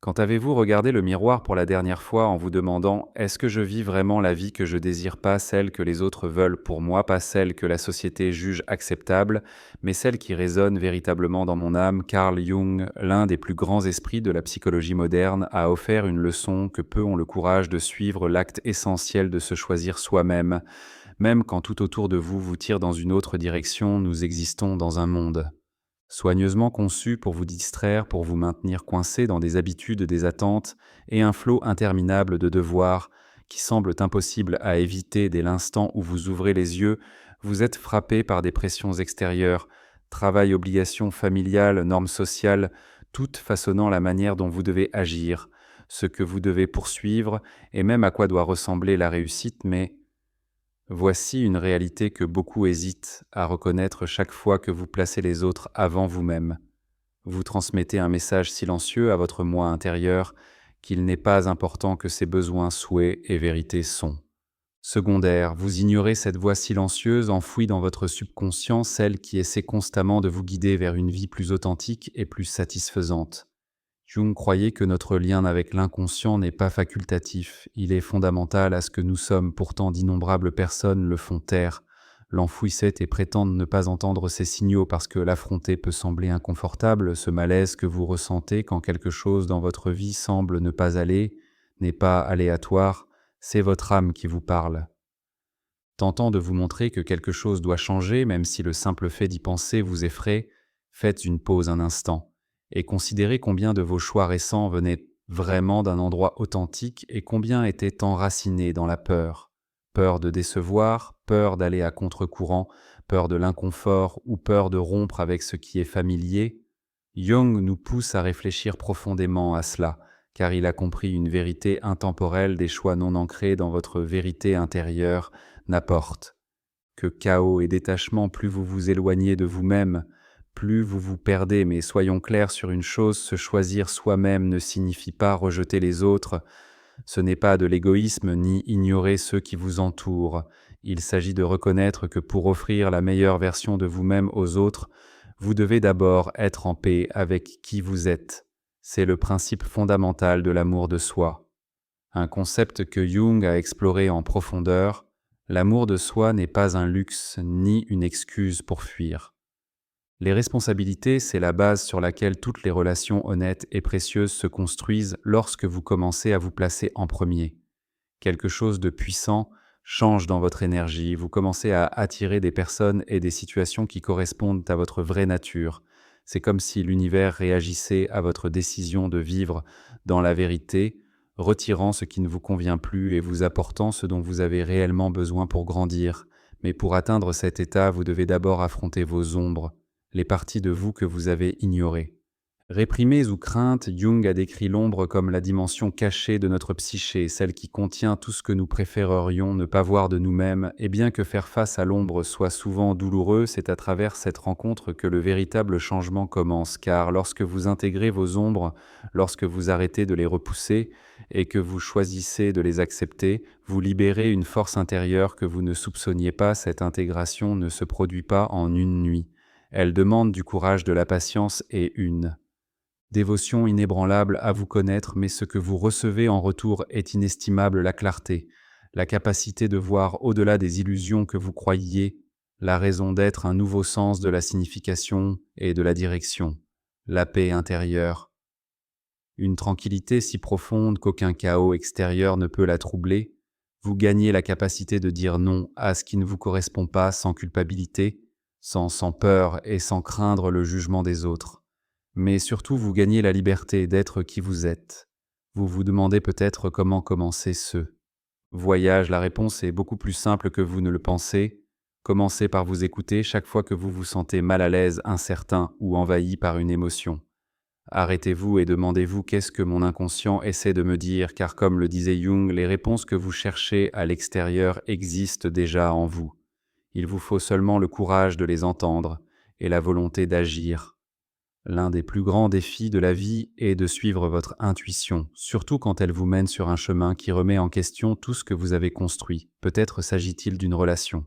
Quand avez-vous regardé le miroir pour la dernière fois en vous demandant: «Est-ce que je vis vraiment la vie que je désire, pas celle que les autres veulent pour moi, pas celle que la société juge acceptable, mais celle qui résonne véritablement dans mon âme?» Carl Jung, l'un des plus grands esprits de la psychologie moderne, a offert une leçon que peu ont le courage de suivre, l'acte essentiel de se choisir soi-même. Même quand tout autour de vous vous tire dans une autre direction, nous existons dans un monde soigneusement conçu pour vous distraire, pour vous maintenir coincé dans des habitudes, des attentes et un flot interminable de devoirs qui semblent impossibles à éviter dès l'instant où vous ouvrez les yeux. Vous êtes frappé par des pressions extérieures, travail, obligations familiales, normes sociales, toutes façonnant la manière dont vous devez agir, ce que vous devez poursuivre et même à quoi doit ressembler la réussite, mais voici une réalité que beaucoup hésitent à reconnaître chaque fois que vous placez les autres avant vous-même. Vous transmettez un message silencieux à votre moi intérieur qu'il n'est pas important que ses besoins, souhaits et vérités sont. Secondaire, vous ignorez cette voix silencieuse enfouie dans votre subconscient, celle qui essaie constamment de vous guider vers une vie plus authentique et plus satisfaisante. Jung croyait que notre lien avec l'inconscient n'est pas facultatif, il est fondamental à ce que nous sommes, pourtant d'innombrables personnes le font taire, l'enfouissent et prétendent ne pas entendre ces signaux parce que l'affronter peut sembler inconfortable, ce malaise que vous ressentez quand quelque chose dans votre vie semble ne pas aller, n'est pas aléatoire, c'est votre âme qui vous parle. Tentant de vous montrer que quelque chose doit changer, même si le simple fait d'y penser vous effraie, faites une pause un instant et considérez combien de vos choix récents venaient vraiment d'un endroit authentique et combien étaient enracinés dans la peur. Peur de décevoir, peur d'aller à contre-courant, peur de l'inconfort ou peur de rompre avec ce qui est familier. Jung nous pousse à réfléchir profondément à cela, car il a compris une vérité intemporelle des choix non ancrés dans votre vérité intérieure n'apporte que chaos et détachement. Plus vous vous éloignez de vous-même, plus vous vous perdez, mais soyons clairs sur une chose, se choisir soi-même ne signifie pas rejeter les autres, ce n'est pas de l'égoïsme ni ignorer ceux qui vous entourent. Il s'agit de reconnaître que pour offrir la meilleure version de vous-même aux autres, vous devez d'abord être en paix avec qui vous êtes. C'est le principe fondamental de l'amour de soi. Un concept que Jung a exploré en profondeur, l'amour de soi n'est pas un luxe ni une excuse pour fuir. Les responsabilités, c'est la base sur laquelle toutes les relations honnêtes et précieuses se construisent lorsque vous commencez à vous placer en premier. Quelque chose de puissant change dans votre énergie, vous commencez à attirer des personnes et des situations qui correspondent à votre vraie nature. C'est comme si l'univers réagissait à votre décision de vivre dans la vérité, retirant ce qui ne vous convient plus et vous apportant ce dont vous avez réellement besoin pour grandir. Mais pour atteindre cet état, vous devez d'abord affronter vos ombres, les parties de vous que vous avez ignorées. Réprimées ou craintes, Jung a décrit l'ombre comme la dimension cachée de notre psyché, celle qui contient tout ce que nous préférerions ne pas voir de nous-mêmes, et bien que faire face à l'ombre soit souvent douloureux, c'est à travers cette rencontre que le véritable changement commence, car lorsque vous intégrez vos ombres, lorsque vous arrêtez de les repousser et que vous choisissez de les accepter, vous libérez une force intérieure que vous ne soupçonniez pas. Cette intégration ne se produit pas en une nuit. Elle demande du courage, de la patience et une dévotion inébranlable à vous connaître, mais ce que vous recevez en retour est inestimable: la clarté, la capacité de voir au-delà des illusions que vous croyiez, la raison d'être, un nouveau sens de la signification et de la direction, la paix intérieure, une tranquillité si profonde qu'aucun chaos extérieur ne peut la troubler. Vous gagnez la capacité de dire non à ce qui ne vous correspond pas sans culpabilité, sans peur et sans craindre le jugement des autres. Mais surtout, vous gagnez la liberté d'être qui vous êtes. Vous vous demandez peut-être comment commencer ce voyage. La réponse est beaucoup plus simple que vous ne le pensez. Commencez par vous écouter chaque fois que vous vous sentez mal à l'aise, incertain ou envahi par une émotion. Arrêtez-vous et demandez-vous: qu'est-ce que mon inconscient essaie de me dire? Car comme le disait Jung, les réponses que vous cherchez à l'extérieur existent déjà en vous. Il vous faut seulement le courage de les entendre et la volonté d'agir. L'un des plus grands défis de la vie est de suivre votre intuition, surtout quand elle vous mène sur un chemin qui remet en question tout ce que vous avez construit. Peut-être s'agit-il d'une relation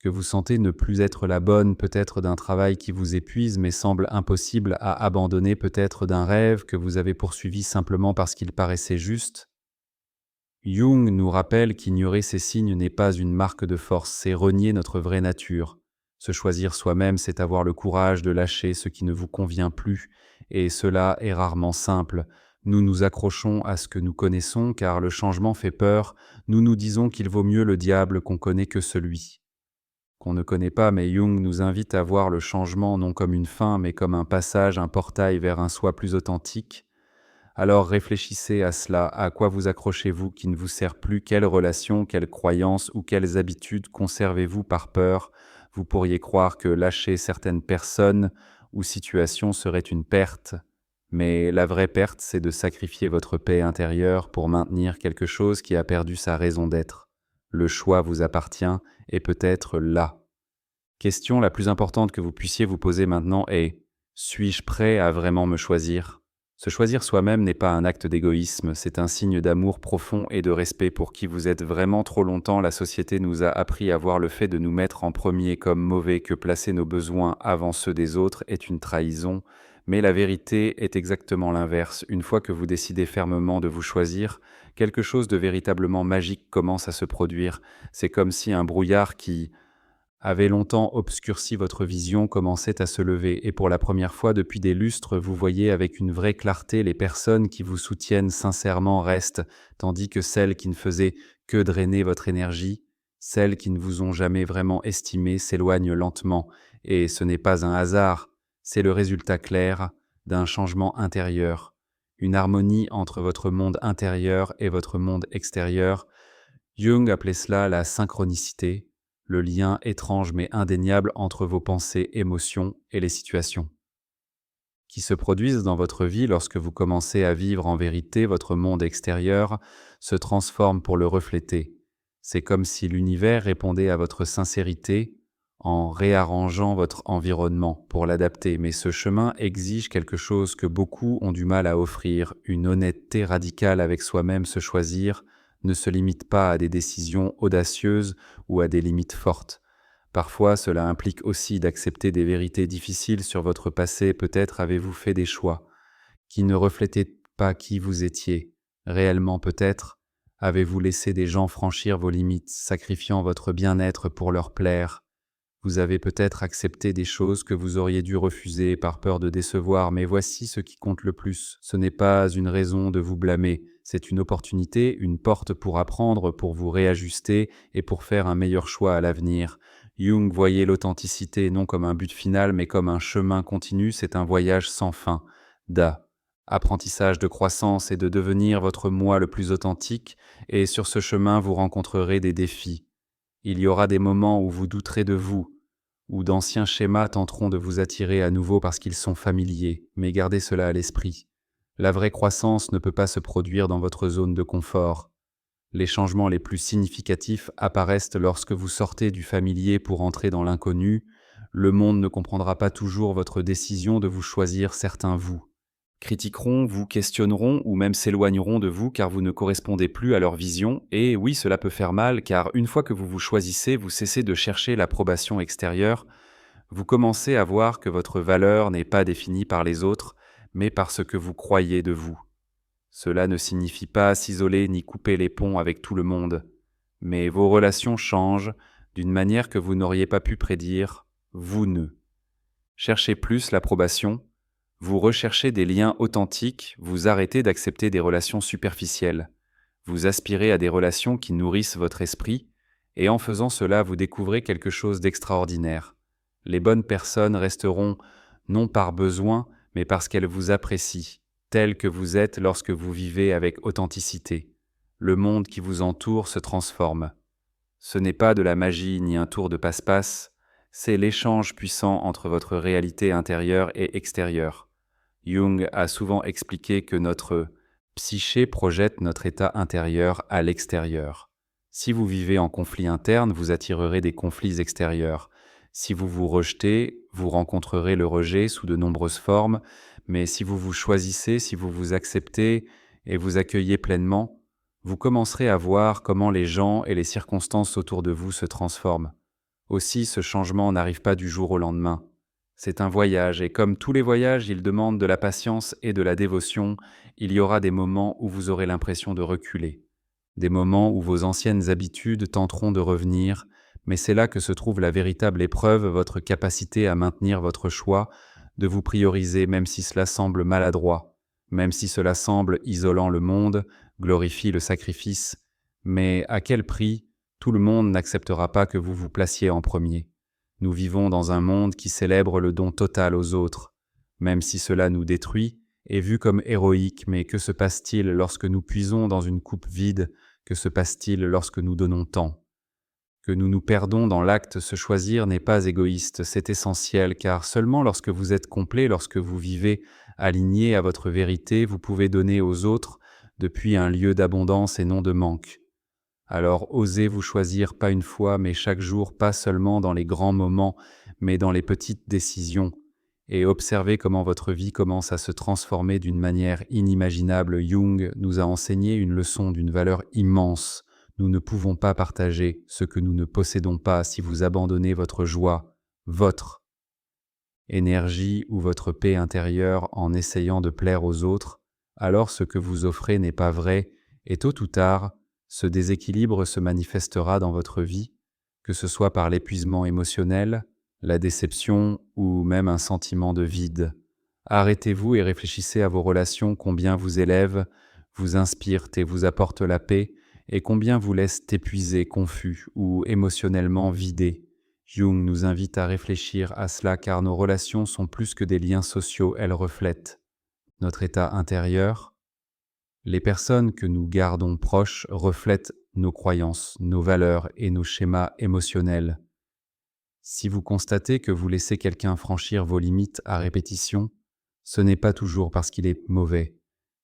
que vous sentez ne plus être la bonne, peut-être d'un travail qui vous épuise mais semble impossible à abandonner, peut-être d'un rêve que vous avez poursuivi simplement parce qu'il paraissait juste. Jung nous rappelle qu'ignorer ces signes n'est pas une marque de force, c'est renier notre vraie nature. Se choisir soi-même, c'est avoir le courage de lâcher ce qui ne vous convient plus, et cela est rarement simple. Nous nous accrochons à ce que nous connaissons, car le changement fait peur. Nous nous disons qu'il vaut mieux le diable qu'on connaît que celui qu'on ne connaît pas, mais Jung nous invite à voir le changement non comme une fin, mais comme un passage, un portail vers un soi plus authentique. Alors réfléchissez à cela, à quoi vous accrochez-vous qui ne vous sert plus, quelles relations, quelles croyances ou quelles habitudes conservez-vous par peur. Vous pourriez croire que lâcher certaines personnes ou situations serait une perte, mais la vraie perte, c'est de sacrifier votre paix intérieure pour maintenir quelque chose qui a perdu sa raison d'être. Le choix vous appartient et peut-être là. Question la plus importante que vous puissiez vous poser maintenant est: suis-je prêt à vraiment me choisir? Se choisir soi-même n'est pas un acte d'égoïsme, c'est un signe d'amour profond et de respect pour qui vous êtes vraiment. Trop longtemps, la société nous a appris à voir le fait de nous mettre en premier comme mauvais, que placer nos besoins avant ceux des autres est une trahison, mais la vérité est exactement l'inverse. Une fois que vous décidez fermement de vous choisir, quelque chose de véritablement magique commence à se produire. C'est comme si un brouillard qui avait longtemps obscurci votre vision commençait à se lever, et pour la première fois depuis des lustres, vous voyez avec une vraie clarté. Les personnes qui vous soutiennent sincèrement restent, tandis que celles qui ne faisaient que drainer votre énergie, celles qui ne vous ont jamais vraiment estimé, s'éloignent lentement, et ce n'est pas un hasard, c'est le résultat clair d'un changement intérieur, une harmonie entre votre monde intérieur et votre monde extérieur. Jung appelait cela la synchronicité, le lien étrange mais indéniable entre vos pensées, émotions et les situations qui se produisent dans votre vie. Lorsque vous commencez à vivre en vérité, votre monde extérieur se transforme pour le refléter. C'est comme si l'univers répondait à votre sincérité en réarrangeant votre environnement pour l'adapter. Mais ce chemin exige quelque chose que beaucoup ont du mal à offrir, une honnêteté radicale avec soi-même. Se choisir ne se limite pas à des décisions audacieuses ou à des limites fortes. Parfois, cela implique aussi d'accepter des vérités difficiles sur votre passé. Peut-être avez-vous fait des choix qui ne reflétaient pas qui vous étiez. Réellement, peut-être avez-vous laissé des gens franchir vos limites, sacrifiant votre bien-être pour leur plaire. Vous avez peut-être accepté des choses que vous auriez dû refuser par peur de décevoir, mais voici ce qui compte le plus. Ce n'est pas une raison de vous blâmer, c'est une opportunité, une porte pour apprendre, pour vous réajuster et pour faire un meilleur choix à l'avenir. Jung voyait l'authenticité non comme un but final, mais comme un chemin continu. C'est un voyage sans fin, apprentissage de croissance et de devenir votre moi le plus authentique, et sur ce chemin vous rencontrerez des défis. Il y aura des moments où vous douterez de vous, où d'anciens schémas tenteront de vous attirer à nouveau parce qu'ils sont familiers, mais gardez cela à l'esprit. La vraie croissance ne peut pas se produire dans votre zone de confort. Les changements les plus significatifs apparaissent lorsque vous sortez du familier pour entrer dans l'inconnu. Le monde ne comprendra pas toujours votre décision de vous choisir. Certains vous critiqueront, vous questionneront ou même s'éloigneront de vous car vous ne correspondez plus à leur vision. Et oui, cela peut faire mal car une fois que vous vous choisissez, vous cessez de chercher l'approbation extérieure. Vous commencez à voir que votre valeur n'est pas définie par les autres, mais par ce que vous croyez de vous. Cela ne signifie pas s'isoler ni couper les ponts avec tout le monde, mais vos relations changent d'une manière que vous n'auriez pas pu prédire. Vous ne cherchez plus l'approbation, vous recherchez des liens authentiques, vous arrêtez d'accepter des relations superficielles, vous aspirez à des relations qui nourrissent votre esprit, et en faisant cela, vous découvrez quelque chose d'extraordinaire. Les bonnes personnes resteront non par besoin, mais parce qu'elles vous apprécient, tel que vous êtes lorsque vous vivez avec authenticité. Le monde qui vous entoure se transforme. Ce n'est pas de la magie ni un tour de passe-passe, c'est l'échange puissant entre votre réalité intérieure et extérieure. Jung a souvent expliqué que notre psyché projette notre état intérieur à l'extérieur. Si vous vivez en conflit interne, vous attirerez des conflits extérieurs. Si vous vous rejetez, vous rencontrerez le rejet sous de nombreuses formes, mais si vous vous choisissez, si vous vous acceptez et vous accueillez pleinement, vous commencerez à voir comment les gens et les circonstances autour de vous se transforment. Aussi, ce changement n'arrive pas du jour au lendemain. C'est un voyage, et comme tous les voyages, il demande de la patience et de la dévotion. Il y aura des moments où vous aurez l'impression de reculer, des moments où vos anciennes habitudes tenteront de revenir, mais c'est là que se trouve la véritable épreuve, votre capacité à maintenir votre choix, de vous prioriser même si cela semble maladroit, même si cela semble isolant le monde, glorifie le sacrifice. Mais à quel prix? Tout le monde n'acceptera pas que vous vous placiez en premier. Nous vivons dans un monde qui célèbre le don total aux autres. Même si cela nous détruit, est vu comme héroïque, mais que se passe-t-il lorsque nous puisons dans une coupe vide? Que se passe-t-il lorsque nous donnons tant? Que nous nous perdons dans l'acte, se choisir n'est pas égoïste, c'est essentiel, car seulement lorsque vous êtes complet, lorsque vous vivez aligné à votre vérité, vous pouvez donner aux autres depuis un lieu d'abondance et non de manque. Alors osez vous choisir pas une fois, mais chaque jour, pas seulement dans les grands moments, mais dans les petites décisions, et observez comment votre vie commence à se transformer d'une manière inimaginable. Jung nous a enseigné une leçon d'une valeur immense. Nous ne pouvons pas partager ce que nous ne possédons pas si vous abandonnez votre joie, votre énergie ou votre paix intérieure en essayant de plaire aux autres, alors ce que vous offrez n'est pas vrai, et tôt ou tard, ce déséquilibre se manifestera dans votre vie, que ce soit par l'épuisement émotionnel, la déception ou même un sentiment de vide. Arrêtez-vous et réfléchissez à vos relations, combien vous élèvent, vous inspirent et vous apportent la paix, et combien vous laissent épuisés, confus ou émotionnellement vidés. Jung nous invite à réfléchir à cela car nos relations sont plus que des liens sociaux, elles reflètent notre état intérieur. Les personnes que nous gardons proches reflètent nos croyances, nos valeurs et nos schémas émotionnels. Si vous constatez que vous laissez quelqu'un franchir vos limites à répétition, ce n'est pas toujours parce qu'il est mauvais,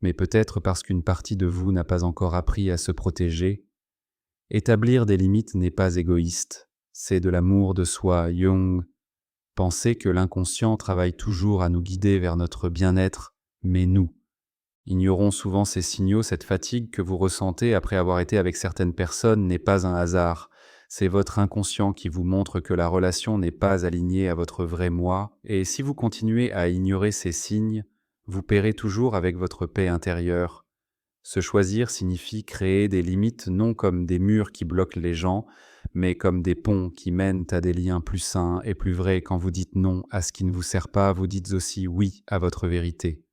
mais peut-être parce qu'une partie de vous n'a pas encore appris à se protéger. Établir des limites n'est pas égoïste, c'est de l'amour de soi. Jung pensait que l'inconscient travaille toujours à nous guider vers notre bien-être, mais nous ignorons souvent ces signaux. Cette fatigue que vous ressentez après avoir été avec certaines personnes n'est pas un hasard. C'est votre inconscient qui vous montre que la relation n'est pas alignée à votre vrai moi, et si vous continuez à ignorer ces signes, vous paierez toujours avec votre paix intérieure. Se choisir signifie créer des limites non comme des murs qui bloquent les gens, mais comme des ponts qui mènent à des liens plus sains et plus vrais. Quand vous dites non à ce qui ne vous sert pas, vous dites aussi oui à votre vérité.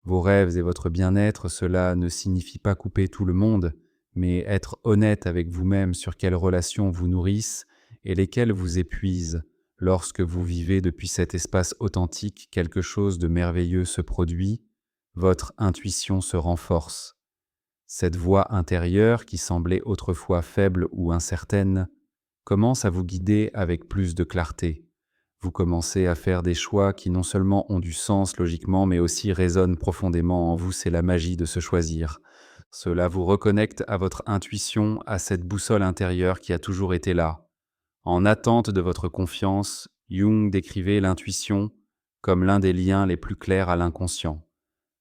Vos rêves et votre bien-être, cela ne signifie pas couper tout le monde, mais être honnête avec vous-même sur quelles relations vous nourrissent et lesquelles vous épuisent. Lorsque vous vivez depuis cet espace authentique, quelque chose de merveilleux se produit, votre intuition se renforce. Cette voix intérieure, qui semblait autrefois faible ou incertaine, commence à vous guider avec plus de clarté. Vous commencez à faire des choix qui non seulement ont du sens logiquement, mais aussi résonnent profondément en vous. C'est la magie de se choisir. Cela vous reconnecte à votre intuition, à cette boussole intérieure qui a toujours été là. En attente de votre confiance, Jung décrivait l'intuition comme l'un des liens les plus clairs à l'inconscient.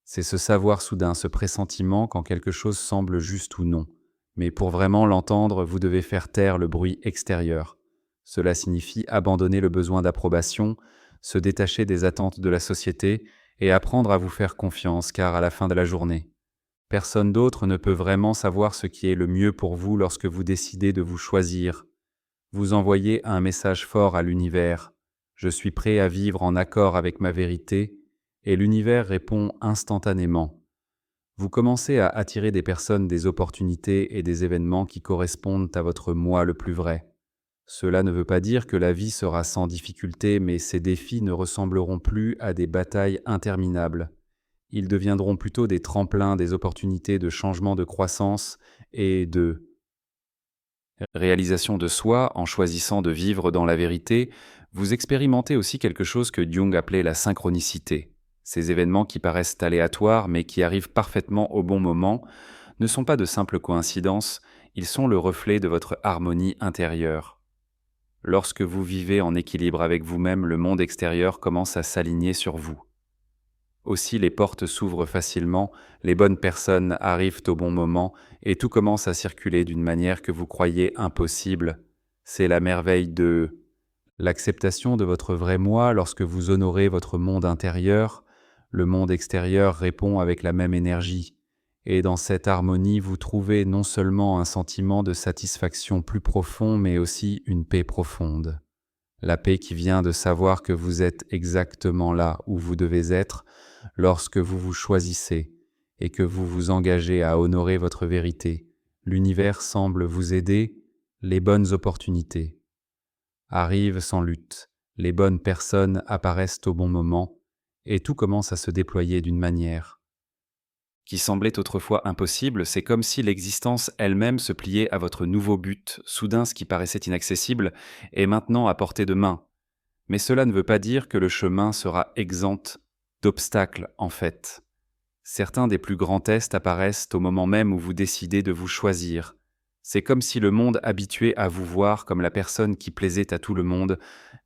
C'est ce savoir soudain, ce pressentiment quand quelque chose semble juste ou non. Mais pour vraiment l'entendre, vous devez faire taire le bruit extérieur. Cela signifie abandonner le besoin d'approbation, se détacher des attentes de la société et apprendre à vous faire confiance, car à la fin de la journée, personne d'autre ne peut vraiment savoir ce qui est le mieux pour vous lorsque vous décidez de vous choisir. Vous envoyez un message fort à l'univers. Je suis prêt à vivre en accord avec ma vérité, et l'univers répond instantanément. Vous commencez à attirer des personnes, des opportunités et des événements qui correspondent à votre moi le plus vrai. Cela ne veut pas dire que la vie sera sans difficulté, mais ces défis ne ressembleront plus à des batailles interminables. Ils deviendront plutôt des tremplins, des opportunités de changement de croissance et de réalisation de soi. En choisissant de vivre dans la vérité, vous expérimentez aussi quelque chose que Jung appelait la synchronicité. Ces événements qui paraissent aléatoires mais qui arrivent parfaitement au bon moment ne sont pas de simples coïncidences, ils sont le reflet de votre harmonie intérieure. Lorsque vous vivez en équilibre avec vous-même, le monde extérieur commence à s'aligner sur vous. Aussi, les portes s'ouvrent facilement, les bonnes personnes arrivent au bon moment et tout commence à circuler d'une manière que vous croyez impossible. C'est la merveille de L'acceptation de votre vrai moi, lorsque vous honorez votre monde intérieur, le monde extérieur répond avec la même énergie. Et dans cette harmonie, vous trouvez non seulement un sentiment de satisfaction plus profond, mais aussi une paix profonde. La paix qui vient de savoir que vous êtes exactement là où vous devez être lorsque vous vous choisissez et que vous vous engagez à honorer votre vérité. L'univers semble vous aider, les bonnes opportunités arrivent sans lutte, les bonnes personnes apparaissent au bon moment, et tout commence à se déployer d'une manière qui semblait autrefois impossible. C'est comme si l'existence elle-même se pliait à votre nouveau but. Soudain, ce qui paraissait inaccessible est maintenant à portée de main. Mais cela ne veut pas dire que le chemin sera exempt d'obstacles, en fait. Certains des plus grands tests apparaissent au moment même où vous décidez de vous choisir. C'est comme si le monde habitué à vous voir comme la personne qui plaisait à tout le monde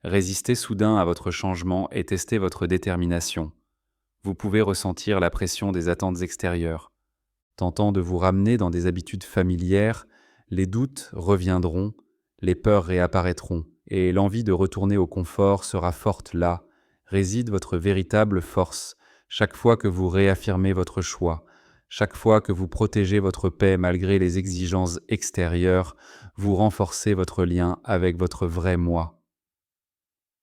résistait soudain à votre changement et testait votre détermination. Vous pouvez ressentir la pression des attentes extérieures. Tentant de vous ramener dans des habitudes familières, les doutes reviendront, les peurs réapparaîtront, et l'envie de retourner au confort sera forte là, réside votre véritable force. Chaque fois que vous réaffirmez votre choix, chaque fois que vous protégez votre paix malgré les exigences extérieures, vous renforcez votre lien avec votre vrai moi.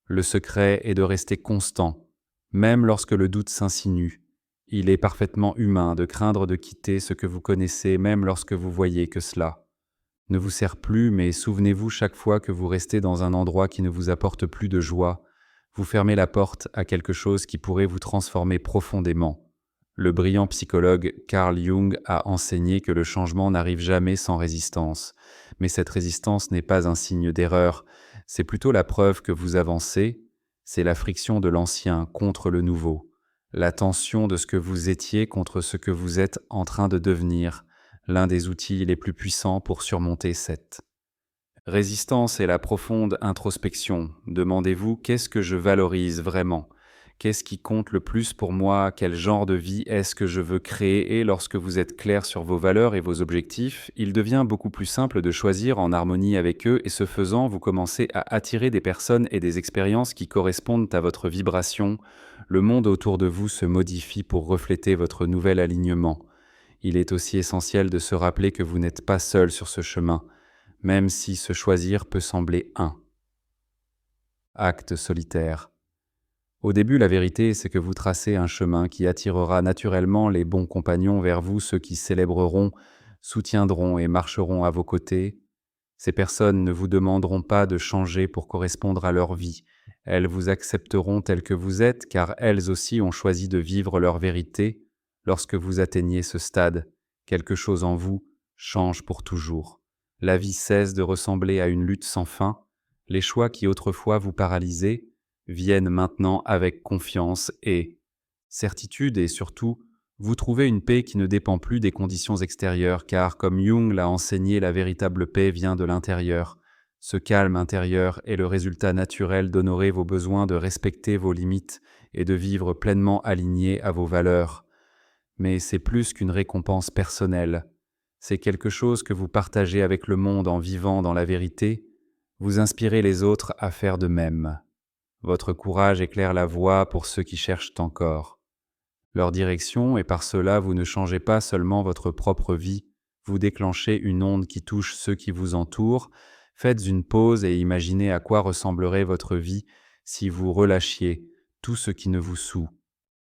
Le secret est de rester constant, même lorsque le doute s'insinue. Il est parfaitement humain de craindre de quitter ce que vous connaissez même lorsque vous voyez que cela ne vous sert plus, mais souvenez-vous chaque fois que vous restez dans un endroit qui ne vous apporte plus de joie, vous fermez la porte à quelque chose qui pourrait vous transformer profondément. Le brillant psychologue Carl Jung a enseigné que le changement n'arrive jamais sans résistance, mais cette résistance n'est pas un signe d'erreur, c'est plutôt la preuve que vous avancez, c'est la friction de l'ancien contre le nouveau, la tension de ce que vous étiez contre ce que vous êtes en train de devenir, l'un des outils les plus puissants pour surmonter cette résistance est la profonde introspection. Demandez-vous qu'est-ce que je valorise vraiment? Qu'est-ce qui compte le plus pour moi? Quel genre de vie est-ce que je veux créer? Et lorsque vous êtes clair sur vos valeurs et vos objectifs, il devient beaucoup plus simple de choisir en harmonie avec eux et ce faisant, vous commencez à attirer des personnes et des expériences qui correspondent à votre vibration. Le monde autour de vous se modifie pour refléter votre nouvel alignement. Il est aussi essentiel de se rappeler que vous n'êtes pas seul sur ce chemin, même si se choisir peut sembler un acte solitaire. Au début, la vérité, c'est que vous tracez un chemin qui attirera naturellement les bons compagnons vers vous, ceux qui célébreront, soutiendront et marcheront à vos côtés. Ces personnes ne vous demanderont pas de changer pour correspondre à leur vie. Elles vous accepteront tel que vous êtes, car elles aussi ont choisi de vivre leur vérité. Lorsque vous atteignez ce stade, quelque chose en vous change pour toujours. La vie cesse de ressembler à une lutte sans fin. Les choix qui autrefois vous paralysaient viennent maintenant avec confiance et certitude et surtout, vous trouvez une paix qui ne dépend plus des conditions extérieures car, comme Jung l'a enseigné, la véritable paix vient de l'intérieur. Ce calme intérieur est le résultat naturel d'honorer vos besoins, de respecter vos limites et de vivre pleinement aligné à vos valeurs. Mais c'est plus qu'une récompense personnelle. C'est quelque chose que vous partagez avec le monde en vivant dans la vérité. Vous inspirez les autres à faire de même. Votre courage éclaire la voie pour ceux qui cherchent encore leur direction et par cela vous ne changez pas seulement votre propre vie, vous déclenchez une onde qui touche ceux qui vous entourent. Faites une pause et imaginez à quoi ressemblerait votre vie si vous relâchiez tout ce qui ne vous soût.